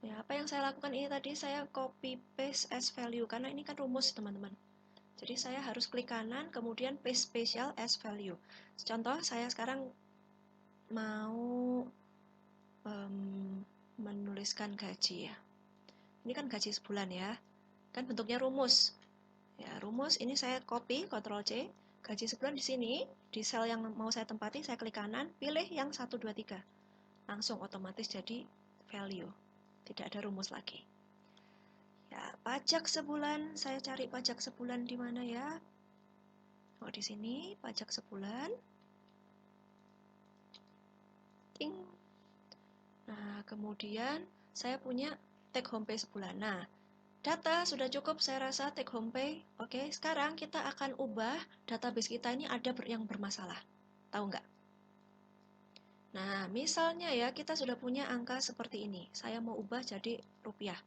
Ya, apa yang saya lakukan ini tadi, saya copy paste as value. Karena ini kan rumus, teman-teman. Jadi saya harus klik kanan, kemudian paste spesial as value. Contoh, saya sekarang mau menuliskan gaji ya. Ini kan gaji sebulan ya. Kan bentuknya rumus. Ya, rumus ini saya copy, Ctrl C. Gaji sebulan di sini, di sel yang mau saya tempati, saya klik kanan, pilih yang 1, 2, 3. Langsung otomatis jadi value. Tidak ada rumus lagi. Ya, pajak sebulan, saya cari pajak sebulan di mana ya? Oh, di sini pajak sebulan. Ting. Nah, kemudian saya punya take home pay sebulan. Nah, data sudah cukup saya rasa take home pay. Oke, sekarang kita akan ubah database kita ini ada yang bermasalah. Tahu nggak? Nah, misalnya ya kita sudah punya angka seperti ini. Saya mau ubah jadi rupiah.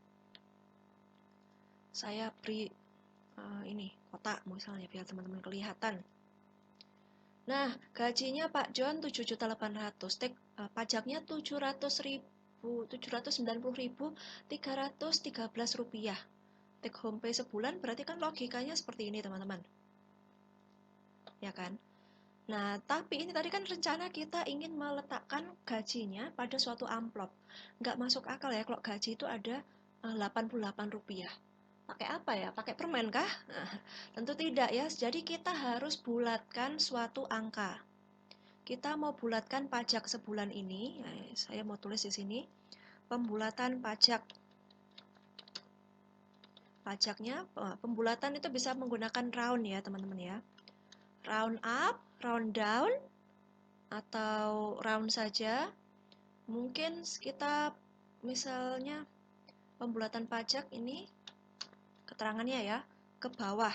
Saya beri ini kotak misalnya biar teman-teman kelihatan. Nah, gajinya Pak John 7.800.000, pajaknya 790.313 rupiah. Take home pay sebulan berarti kan logikanya seperti ini teman-teman. Ya kan? Nah, tapi ini tadi kan rencana kita ingin meletakkan gajinya pada suatu amplop. Nggak masuk akal ya kalau gaji itu ada 88 rupiah. Pakai apa ya? Pakai permen kah? Nah, tentu tidak ya. Jadi kita harus bulatkan suatu angka. Kita mau bulatkan pajak sebulan ini. Nah, saya mau tulis di sini. Pembulatan pajak. Pajaknya, pembulatan itu bisa menggunakan round ya teman-teman ya. Round up, round down, atau round saja. Mungkin kita misalnya pembulatan pajak ini keterangannya ya ke bawah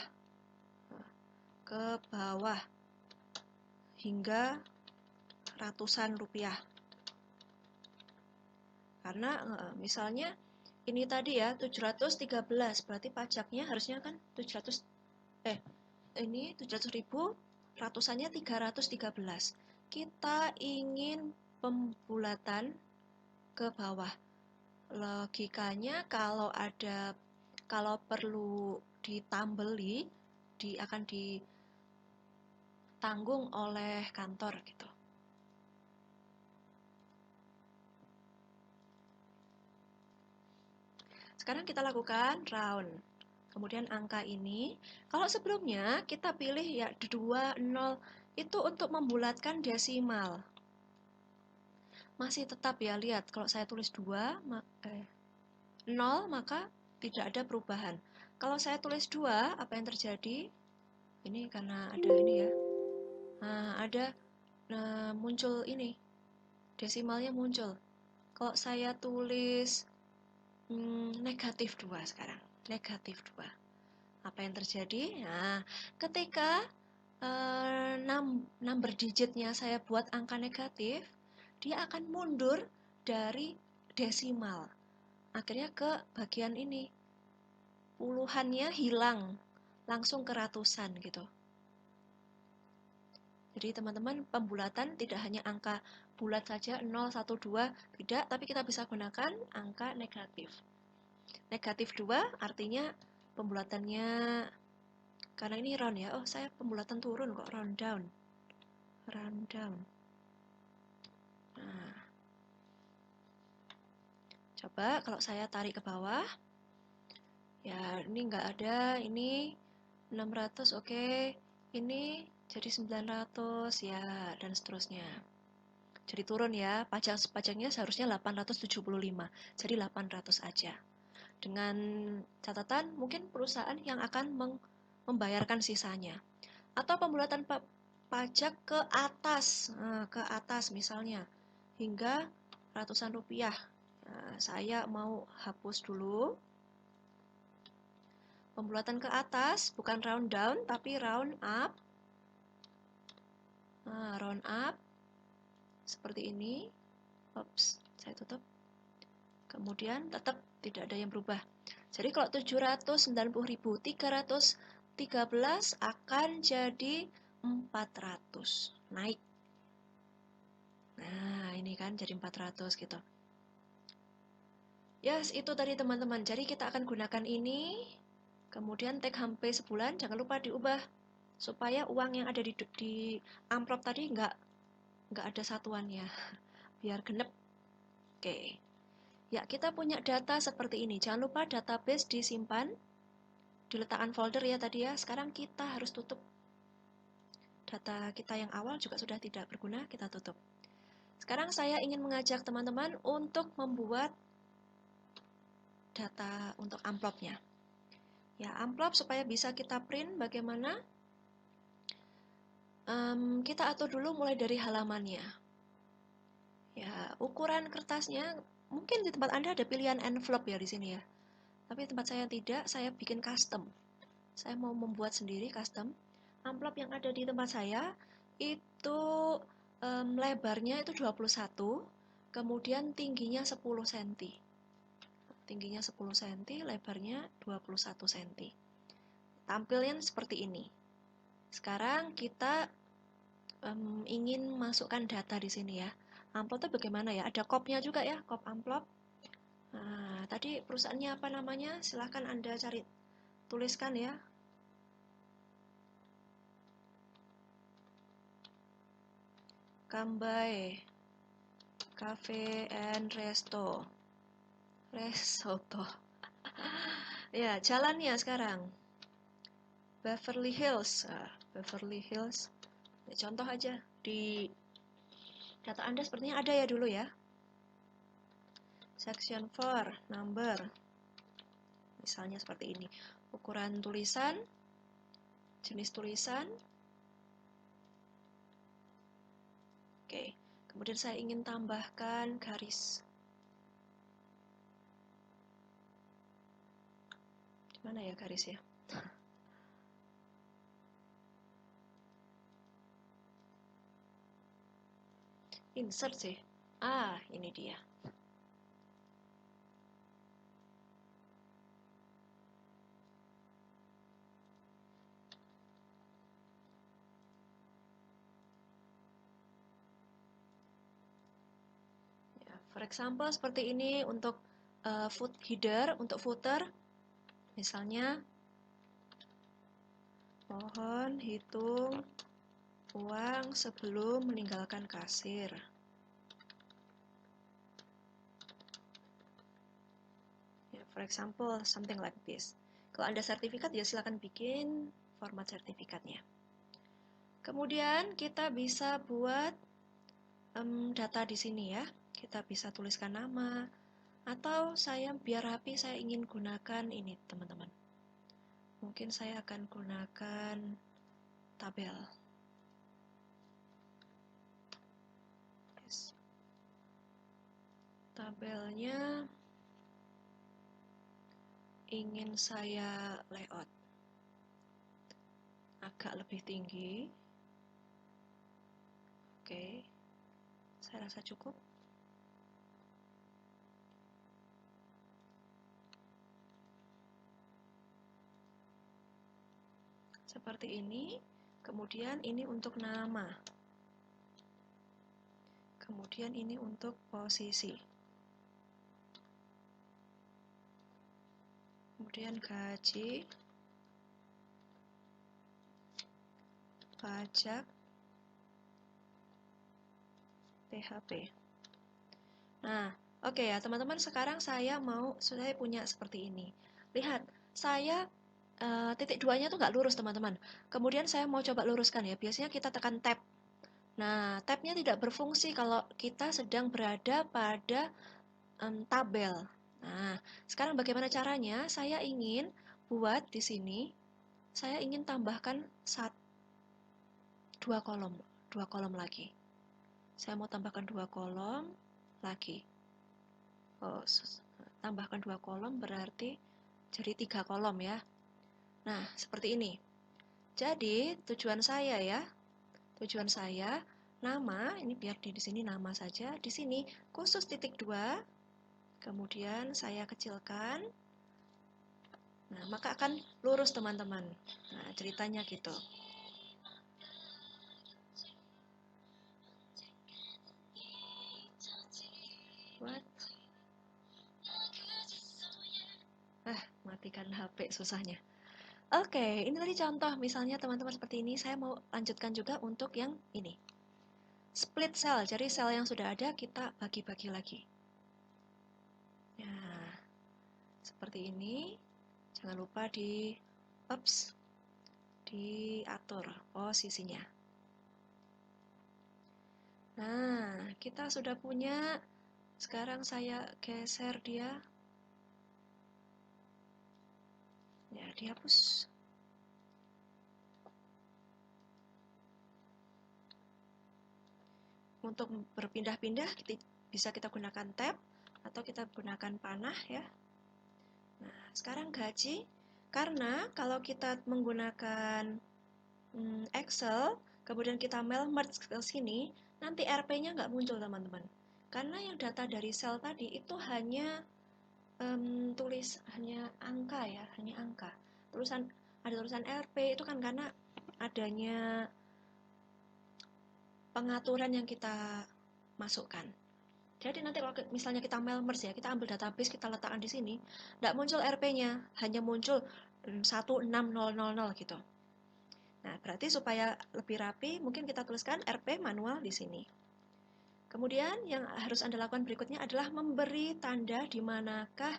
hingga ratusan rupiah. Karena misalnya ini tadi ya 713 berarti pajaknya harusnya kan 700 ini 700.000 ratusannya 313. Kita ingin pembulatan ke bawah. Logikanya kalau perlu ditambeli akan ditanggung oleh kantor gitu. Sekarang kita lakukan round. Kemudian angka ini, kalau sebelumnya kita pilih ya 2, 0, itu untuk membulatkan desimal. Masih tetap ya, lihat kalau saya tulis 2, 0 maka tidak ada perubahan. Kalau saya tulis 2, apa yang terjadi? Ini karena ada ini ya. Nah, ada muncul ini. Desimalnya muncul. Kalau saya tulis negatif 2 sekarang. Negatif 2. Apa yang terjadi? Nah, ketika number digitnya saya buat angka negatif, dia akan mundur dari desimal. Akhirnya ke bagian ini. Puluhannya hilang, langsung ke ratusan gitu. Jadi teman-teman, pembulatan tidak hanya angka bulat saja 0, 1, 2, tidak, tapi kita bisa gunakan angka negatif. Negatif 2 artinya pembulatannya, karena ini round ya, oh saya pembulatan turun kok, round down. Round down. Nah, coba kalau saya tarik ke bawah, ya ini nggak ada, ini 600, oke, ini jadi 900 ya, dan seterusnya. Jadi turun ya, pajaknya seharusnya 875, jadi 800 aja. Dengan catatan mungkin perusahaan yang akan membayarkan sisanya. Atau pembulatan pajak ke atas misalnya, hingga ratusan rupiah. Nah, saya mau hapus dulu. Pembulatan ke atas, bukan round down, tapi round up. Nah, round up. Seperti ini. Oops, saya tutup. Kemudian tetap tidak ada yang berubah. Jadi kalau 790.313 akan jadi 400. Naik. Nah, ini kan jadi 400 gitu. Yes, itu tadi teman-teman. Jadi kita akan gunakan ini. Kemudian take home pay sebulan, jangan lupa diubah. Supaya uang yang ada di amplop tadi nggak ada satuannya. Biar genep. Oke. Ya, kita punya data seperti ini. Jangan lupa database disimpan, diletakkan folder ya tadi ya. Sekarang kita harus tutup. Data kita yang awal juga sudah tidak berguna, kita tutup. Sekarang saya ingin mengajak teman-teman untuk membuat data untuk amplopnya. Ya, amplop supaya bisa kita print bagaimana? Kita atur dulu mulai dari halamannya. Ya, ukuran kertasnya mungkin di tempat Anda ada pilihan envelope ya di sini ya. Tapi tempat saya tidak, saya bikin custom. Saya mau membuat sendiri custom. Amplop yang ada di tempat saya itu lebarnya itu 21, kemudian tingginya 10 cm. Tingginya 10 cm, lebarnya 21 cm. Tampilnya seperti ini. Sekarang kita ingin masukkan data di sini ya. Amplop itu bagaimana ya? Ada kopnya juga ya, kop amplop. Nah, tadi perusahaannya apa namanya? Silahkan Anda cari, tuliskan ya. Kambai Cafe and Resoto. Ya, jalannya sekarang. Beverly Hills. Beverly Hills. Ya, contoh aja di data Anda sepertinya ada ya dulu ya. Section 4, number. Misalnya seperti ini. Ukuran tulisan, jenis tulisan. Oke. Kemudian saya ingin tambahkan garis. Di mana ya garis ya? Insert sih. Ini dia. Ya, for example seperti ini untuk foot header, untuk footer. Misalnya, mohon hitung uang sebelum meninggalkan kasir. Ya, for example, something like this. Kalau Anda sertifikat, ya silakan bikin format sertifikatnya. Kemudian kita bisa buat data di sini ya. Kita bisa tuliskan nama, atau saya biar rapi saya ingin gunakan ini teman-teman. Mungkin saya akan gunakan tabel. Tabelnya ingin saya layout agak lebih tinggi. Oke, saya rasa cukup. Seperti ini. Kemudian ini untuk nama. Kemudian ini untuk posisi. Kemudian gaji, pajak, PHP. Nah, oke ya teman-teman, sekarang saya punya seperti ini. Lihat, saya titik duanya tuh nggak lurus teman-teman. Kemudian saya mau coba luruskan ya. Biasanya kita tekan tab. Nah, tabnya tidak berfungsi kalau kita sedang berada pada tabel. Nah, sekarang bagaimana caranya? Saya ingin buat di sini, saya ingin tambahkan dua kolom lagi. Saya mau tambahkan 2 kolom lagi. Tambahkan 2 kolom berarti jadi 3 kolom ya. Nah, seperti ini. Jadi, tujuan saya nama, ini biar di sini nama saja. Di sini khusus titik 2. Kemudian saya kecilkan. Nah, maka akan lurus teman-teman. Nah, ceritanya gitu. What? Matikan HP susahnya. Oke, ini tadi contoh. Misalnya teman-teman seperti ini, saya mau lanjutkan juga untuk yang ini. Split cell, jadi sel yang sudah ada kita bagi-bagi lagi. Nah, seperti ini. Jangan lupa diatur posisinya. Nah, kita sudah punya. Sekarang saya geser dia. Ya, dihapus. Untuk berpindah-pindah bisa kita gunakan tab atau kita gunakan panah ya. Nah, sekarang gaji. Karena kalau kita menggunakan Excel, kemudian kita merge ke sini, nanti RP-nya nggak muncul teman-teman. Karena yang data dari sel tadi itu hanya hanya angka ya, hanya angka. Ada tulisan RP itu kan karena adanya pengaturan yang kita masukkan. Jadi nanti kalau misalnya kita merge ya, kita ambil database, kita letakkan di sini, nggak muncul RP-nya, hanya muncul 16000 gitu. Nah, berarti supaya lebih rapi, mungkin kita tuliskan RP manual di sini. Kemudian yang harus Anda lakukan berikutnya adalah memberi tanda di manakah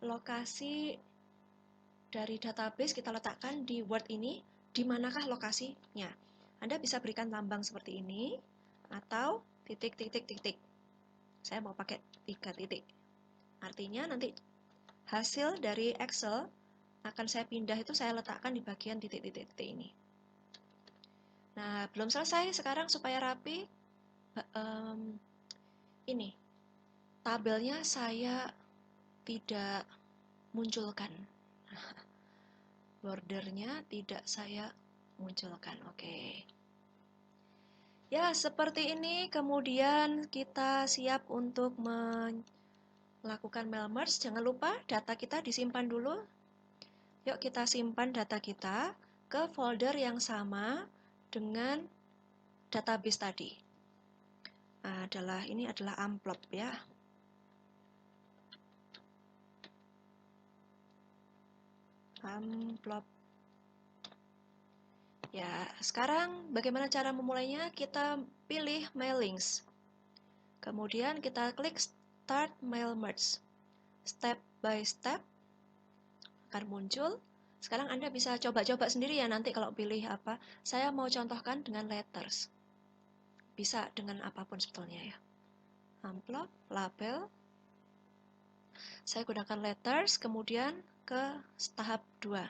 lokasi dari database kita letakkan di Word ini, di manakah lokasinya. Anda bisa berikan lambang seperti ini, atau titik, titik, titik. Saya mau pakai 3 titik. Artinya nanti hasil dari Excel akan saya pindah itu saya letakkan di bagian titik-titik ini. Nah, belum selesai. Sekarang supaya rapi, ini tabelnya saya tidak munculkan. Bordernya tidak saya munculkan. Oke. Ya, seperti ini. Kemudian kita siap untuk melakukan merge. Jangan lupa data kita disimpan dulu. Yuk kita simpan data kita ke folder yang sama dengan database tadi. Ini adalah amplop ya. Amplop. Ya, sekarang bagaimana cara memulainya? Kita pilih mailings. Kemudian kita klik Start Mail Merge. Step by step akan muncul. Sekarang Anda bisa coba-coba sendiri ya nanti kalau pilih apa. Saya mau contohkan dengan letters. Bisa dengan apapun sebetulnya ya. Amplop, label. Saya gunakan letters, kemudian ke tahap 2.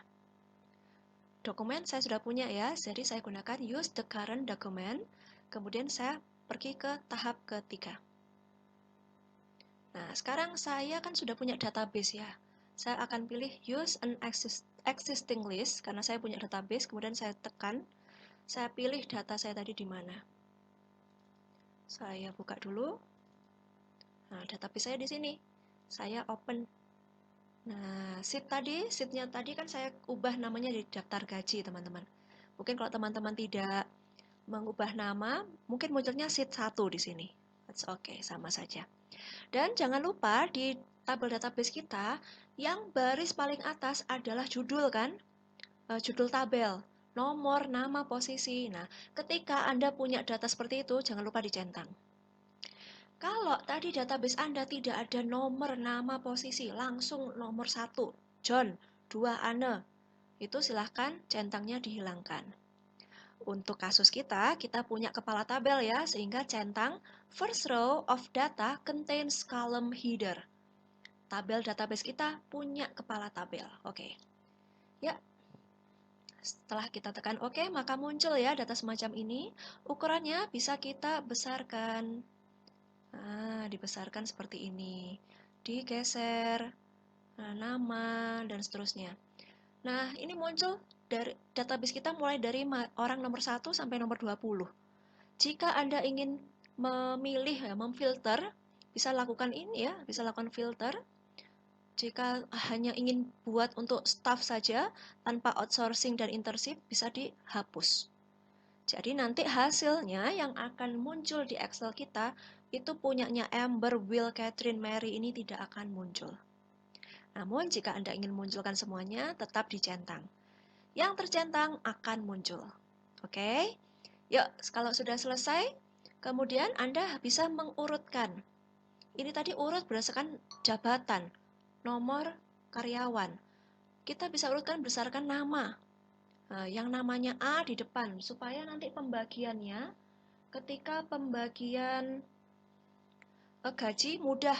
Dokumen saya sudah punya ya, jadi saya gunakan use the current document, kemudian saya pergi ke tahap ketiga. Nah, sekarang saya kan sudah punya database ya. Saya akan pilih use an existing list, karena saya punya database, kemudian saya tekan, saya pilih data saya tadi di mana. Saya buka dulu. Nah, database saya di sini. Saya open. Nah, sheetnya tadi kan saya ubah namanya di daftar gaji, teman-teman. Mungkin kalau teman-teman tidak mengubah nama, mungkin munculnya sheet 1 di sini. That's okay, sama saja. Dan jangan lupa di tabel database kita, yang baris paling atas adalah judul kan? Judul tabel, nomor, nama, posisi. Nah, ketika Anda punya data seperti itu, jangan lupa dicentang. Kalau tadi database Anda tidak ada nomor, nama, posisi, langsung nomor 1, John, 2, Anne, itu silahkan centangnya dihilangkan. Untuk kasus kita punya kepala tabel ya, sehingga centang first row of data contains column header. Tabel database kita punya kepala tabel. Oke. Ya. Setelah kita tekan OK, maka muncul ya data semacam ini. Ukurannya bisa kita besarkan. Nah, dibesarkan seperti ini. Digeser. Nah, nama dan seterusnya. Nah, ini muncul dari database kita mulai dari orang nomor 1 sampai nomor 20. Jika Anda ingin memilih ya, memfilter, bisa lakukan ini ya, bisa lakukan filter. Jika hanya ingin buat untuk staff saja, tanpa outsourcing dan internship, bisa dihapus. Jadi nanti hasilnya yang akan muncul di Excel kita, itu punyanya Amber, Will, Catherine, Mary ini tidak akan muncul. Namun jika Anda ingin munculkan semuanya, tetap dicentang. Yang tercentang akan muncul. Oke? Yuk, kalau sudah selesai, kemudian Anda bisa mengurutkan. Ini tadi urut berdasarkan jabatan, nomor karyawan. Kita bisa urutkan berdasarkan nama. Yang namanya A di depan, supaya nanti pembagiannya, ketika pembagian gaji mudah.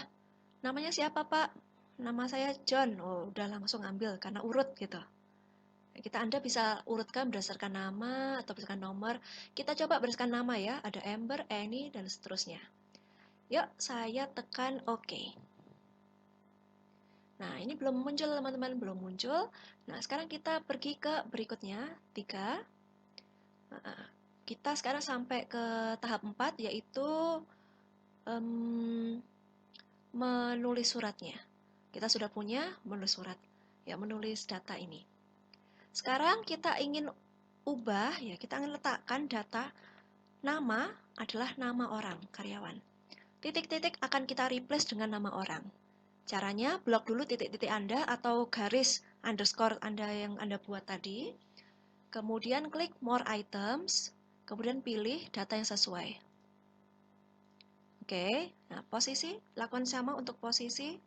Namanya siapa, Pak? Nama saya John. Oh, udah langsung ambil karena urut gitu. Anda bisa urutkan berdasarkan nama atau berdasarkan nomor. Kita coba berdasarkan nama ya. Ada Amber, Annie, dan seterusnya. Yuk, saya tekan OK. Nah, ini belum muncul teman-teman, belum muncul. Nah, sekarang kita pergi ke berikutnya, 3. Kita sekarang sampai ke tahap 4, yaitu menulis suratnya. Kita sudah punya menulis surat, ya, menulis data ini. Sekarang kita ingin ubah, ya, kita ingin letakkan data nama adalah nama orang, karyawan. Titik-titik akan kita replace dengan nama orang. Caranya, blok dulu titik-titik Anda atau garis underscore Anda yang Anda buat tadi. Kemudian klik more items, kemudian pilih data yang sesuai. Oke, nah posisi, lakukan sama untuk posisi,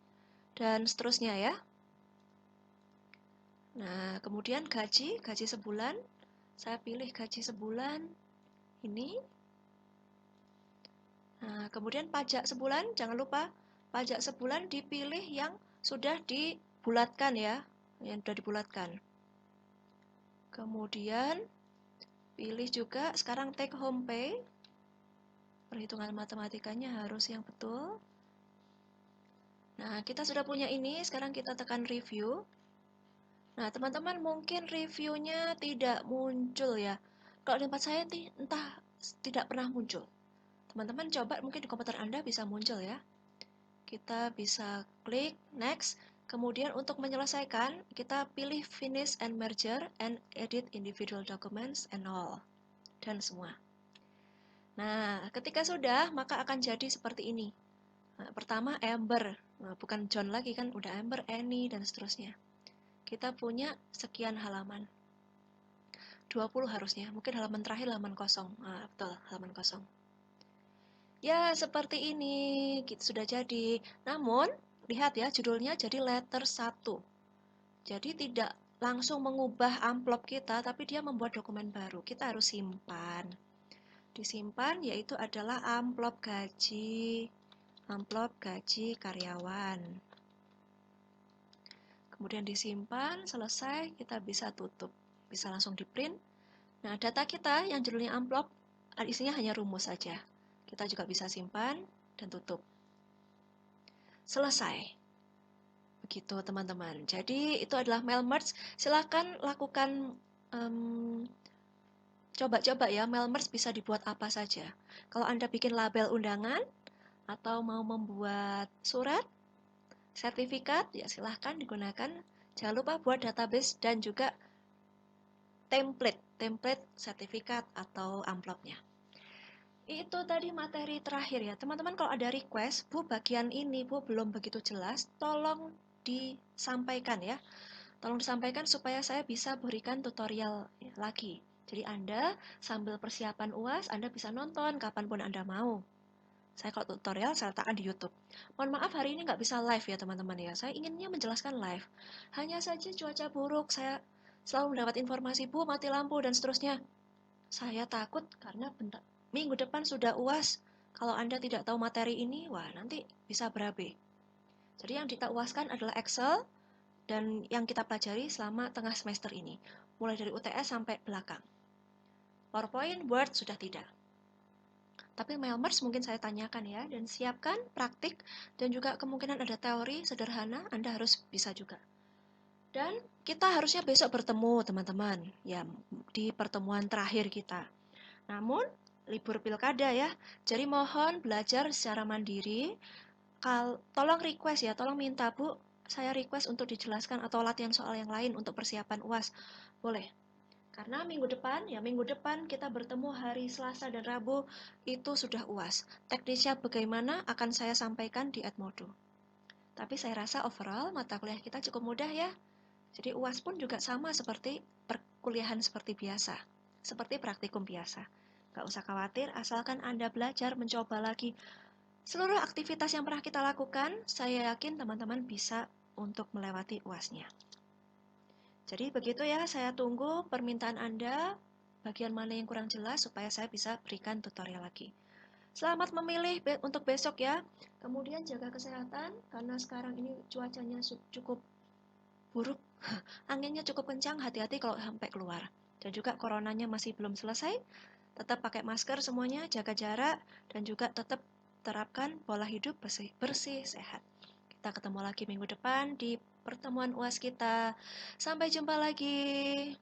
dan seterusnya ya. Nah, kemudian gaji sebulan, saya pilih gaji sebulan, ini. Nah, kemudian pajak sebulan, jangan lupa, pajak sebulan dipilih yang sudah dibulatkan ya, yang sudah dibulatkan. Kemudian, pilih juga sekarang take home pay, perhitungan matematikanya harus yang betul. Nah, kita sudah punya ini, sekarang kita tekan review. Nah, teman-teman mungkin reviewnya tidak muncul ya. Kalau di tempat saya entah tidak pernah muncul. Teman-teman coba mungkin di komputer Anda bisa muncul ya. Kita bisa klik next. Kemudian untuk menyelesaikan, kita pilih finish and merger and edit individual documents and all. Dan semua. Nah, ketika sudah, maka akan jadi seperti ini. Nah, pertama Amber. Nah, bukan John lagi kan, udah Amber, Annie, dan seterusnya. Kita punya sekian halaman. 20 harusnya, mungkin halaman terakhir halaman kosong. Nah, betul, halaman kosong. Ya, seperti ini, gitu, sudah jadi. Namun, lihat ya, judulnya jadi letter 1. Jadi tidak langsung mengubah amplop kita, tapi dia membuat dokumen baru. Kita harus simpan. Disimpan yaitu adalah amplop gaji karyawan. Kemudian disimpan, selesai, kita bisa tutup. Bisa langsung di print. Nah, data kita yang judulnya amplop, isinya hanya rumus saja. Kita juga bisa simpan dan tutup. Selesai. Begitu teman-teman. Jadi itu adalah mail merge. Silakan lakukan coba-coba ya, mail merge bisa dibuat apa saja. Kalau Anda bikin label undangan atau mau membuat surat, sertifikat, ya silahkan digunakan. Jangan lupa buat database dan juga template sertifikat atau amplopnya. Itu tadi materi terakhir ya. Teman-teman kalau ada request, Bu bagian ini Bu belum begitu jelas, tolong disampaikan ya. Tolong disampaikan supaya saya bisa berikan tutorial lagi. Jadi Anda sambil persiapan UAS, Anda bisa nonton kapanpun Anda mau. Saya kalau tutorial saya letakkan di YouTube. Mohon maaf hari ini nggak bisa live ya teman-teman ya. Saya inginnya menjelaskan live. Hanya saja cuaca buruk, saya selalu mendapat informasi, Bu mati lampu dan seterusnya. Saya takut karena minggu depan sudah UAS. Kalau Anda tidak tahu materi ini, wah nanti bisa berabe. Jadi yang kita UASkan adalah Excel dan yang kita pelajari selama tengah semester ini. Mulai dari UTS sampai belakang. PowerPoint, Word sudah tidak. Tapi mail merge mungkin saya tanyakan ya, dan siapkan praktik dan juga kemungkinan ada teori sederhana, Anda harus bisa juga. Dan kita harusnya besok bertemu teman-teman, ya di pertemuan terakhir kita. Namun, libur pilkada ya, jadi mohon belajar secara mandiri. Tolong request ya, tolong minta Bu, saya request untuk dijelaskan atau latihan soal yang lain untuk persiapan UAS. Boleh. Karena minggu depan kita bertemu hari Selasa dan Rabu itu sudah UAS. Teknisnya bagaimana akan saya sampaikan di Edmodo. Tapi saya rasa overall mata kuliah kita cukup mudah ya. Jadi UAS pun juga sama seperti perkuliahan seperti biasa. Seperti praktikum biasa. Gak usah khawatir asalkan Anda belajar mencoba lagi Seluruh aktivitas yang pernah kita lakukan, saya yakin teman-teman bisa untuk melewati UASnya. Jadi begitu ya, saya tunggu permintaan Anda, bagian mana yang kurang jelas supaya saya bisa berikan tutorial lagi. Selamat memilih untuk besok ya. Kemudian jaga kesehatan, karena sekarang ini cuacanya cukup buruk, anginnya cukup kencang, hati-hati kalau sampai keluar. Dan juga coronanya masih belum selesai, tetap pakai masker semuanya, jaga jarak, dan juga tetap terapkan pola hidup bersih, bersih sehat. Kita ketemu lagi minggu depan di pertemuan UAS kita. Sampai jumpa lagi.